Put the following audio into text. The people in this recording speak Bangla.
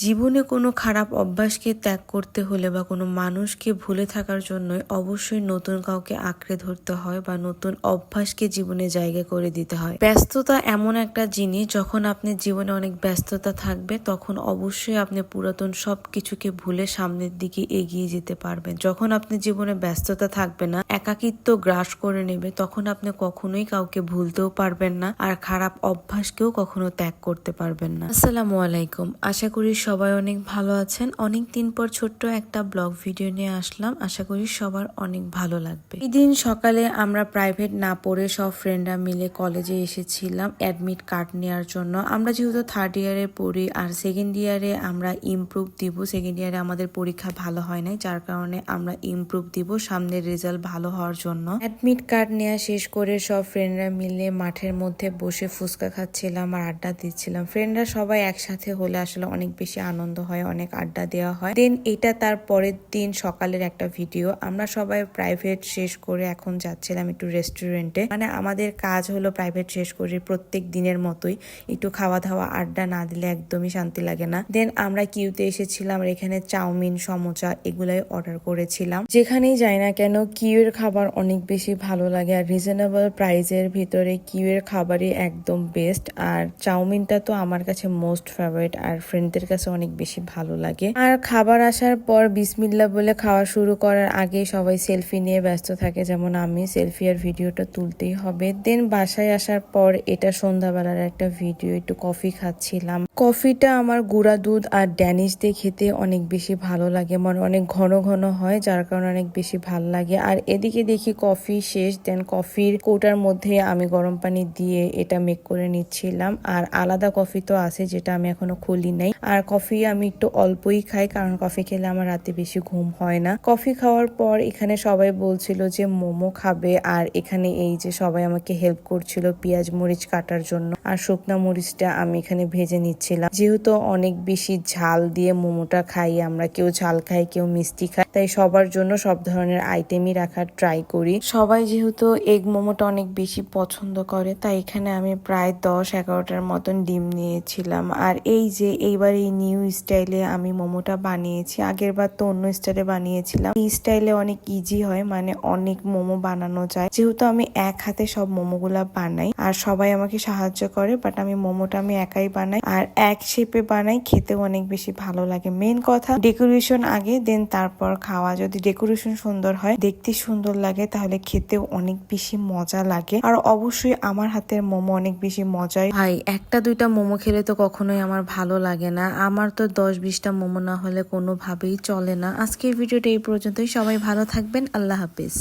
জীবনে কোনো খারাপ অভ্যাসকে ত্যাগ করতে হলে বা কোনো মানুষকে ভুলে থাকার জন্য অবশ্যই নতুন কাউকে আঁকড়ে ধরতে হয় বা নতুন অভ্যাসকে জীবনে জায়গা করে দিতে হয়। ব্যস্ততা এমন একটা জিনিস, যখন আপনি জীবনে অনেক ব্যস্ততা থাকবে তখন অবশ্যই আপনি পুরাতন সব কিছুকে ভুলে সামনের দিকে এগিয়ে যেতে পারবেন। যখন আপনি জীবনে ব্যস্ততা থাকবে না, একাকিত্ব গ্রাস করে নেবে, তখন আপনি কখনোই কাউকে ভুলতেও পারবেন না আর খারাপ অভ্যাসকেও কখনো ত্যাগ করতে পারবেন না। আসসালামু আলাইকুম, আশা করি সবাই অনেক ভালো আছেন। অনেক দিন পর ছোট্ট একটা ব্লগ ভিডিও নিয়ে আসলাম, আশা করি সবার অনেক ভালো লাগবে। এই দিন সকালে আমরা প্রাইভেট না পড়ে সব ফ্রেন্ডরা মিলে কলেজে এসেছিলাম অ্যাডমিট কার্ড নেওয়ার জন্য। আমরা যেহেতু থার্ড ইয়ারে পড়ি আর সেকেন্ড ইয়ারে আমরা ইমপ্রুভ দিব। সেকেন্ড ইয়ারে আমাদের পরীক্ষা ভালো হয় নাই, যার কারণে আমরা ইমপ্রুভ দিব সামনের রেজাল্ট ভালো হওয়ার জন্য। অ্যাডমিট কার্ড নেওয়া শেষ করে সব ফ্রেন্ডরা মিলে মাঠের মধ্যে বসে ফুচকা খাচ্ছিলাম আর আড্ডা দিচ্ছিলাম। ফ্রেন্ডরা সবাই একসাথে হলে আসলে অনেক বেশি আনন্দ হয়, অনেক আড্ডা দেওয়া হয়। দেন এটা তার পরের দিন সকালের একটা ভিডিও। আমরা সবাই প্রাইভেট শেষ করে এখন যাচ্ছিলাম একটু রেস্টুরেন্টে। মানে আমাদের কাজ হলো প্রাইভেট শেষ করে প্রত্যেক দিনের মতোই একটু খাওয়া দাওয়া আড্ডা না দিলে একদমই শান্তি লাগে না। দেন আমরা কিউতে এসেছিলাম আর এখানে চাউমিন সমোচা এগুলাই অর্ডার করেছিলাম। যেখানেই যাই না কেন কিউয়ের খাবার অনেক বেশি ভালো লাগে আর রিজনেবল প্রাইসের ভিতরে কিউয়ের খাবারই একদম বেস্ট। আর চাউমিনটা তো আমার কাছে মোস্ট ফেভারিট আর ফ্রেন্ডদের কাছে অনেক বেশি ভালো লাগে। আর খাবার আসার পর বিসমিল্লাহ বলে খাওয়া শুরু করার আগে সবাই সেলফি নিয়ে ব্যস্ত থাকে, যেমন আমি। সেলফি আর ভিডিওটা তুলতেই হবে। দেন বাসায় আসার পর এটা সন্ধ্যাবেলার একটা ভিডিও, একটু কফি খাচ্ছিলাম। কফিটা আমার গুঁড়া দুধ আর ড্যানিশ দিয়ে খেতে অনেক বেশি ভালো লাগে, মানে অনেক ঘন ঘন হয়, যার কারণে অনেক বেশি ভালো লাগে। আর এদিকে দেখি কফি শেষ। দেন কফির কৌটার মধ্যে আমি গরম পানি দিয়ে এটা মেক করে নিচ্ছিলাম। আর আলাদা কফি তো আছে যেটা আমি এখনো খুলি নাই। আর কফি আমি একটু অল্পই খাই, কারণ কফি খেলে আমার রাতে বেশি ঘুম হয় না। কফি খাওয়ার পর এখানে সবাই বলছিল যে মোমো খাবে, আর এখানে এই যে সবাই আমাকে হেল্প করছিল পেঁয়াজ মরিচ কাটার জন্য। আর শুকনা মরিচটা আমি এখানে ভেজে নিচ্ছিলাম। যেহেতু অনেক বেশি ঝাল দিয়ে মোমোটা খাই আমরা, কেউ ঝাল খাই কেউ মিষ্টি খাই, তাই সবার জন্য সব ধরনের আইটেমই রাখার ট্রাই করি। সবাই যেহেতু এগ মোমোটা অনেক বেশি পছন্দ করে, তাই এখানে আমি প্রায় 10-11টার মতন ডিম নিয়েছিলাম। আর এই যে এইবার এই নিউ স্টাইলে আমি মোমোটা বানিয়েছি। আগের বার তো অন্য স্টাইলে বানিয়েছিলাম। এই স্টাইলে অনেক ইজি হয়, মানে অনেক মোমো বানানো যায়। যেহেতু আমি এক হাতে সব মোমোগুলা বানাই আর সবাই আমাকে সাহায্য করে, বাট আমি মোমোটা আমি একাই বানাই আর এক শেপে বানাই, খেতেও অনেক বেশি ভালো লাগে। মেন কথা ডেকোরেশন আগে, দেন তারপর খাওয়া। যদি ডেকোরেশন সুন্দর হয়, দেখতে সুন্দর লাগে, তাহলে খেতেও অনেক বেশি মজা লাগে। আর অবশ্যই আমার হাতের মোমো অনেক বেশি মজাই। ভাই একটা দুইটা মোমো খেলে তো কখনোই আমার ভালো লাগে না, আমার তো 10-20টা মোমো না হলে কোনোভাবেই চলে না। আজকের ভিডিওটা এই পর্যন্তই। সবাই ভালো থাকবেন, আল্লাহ হাফিজ।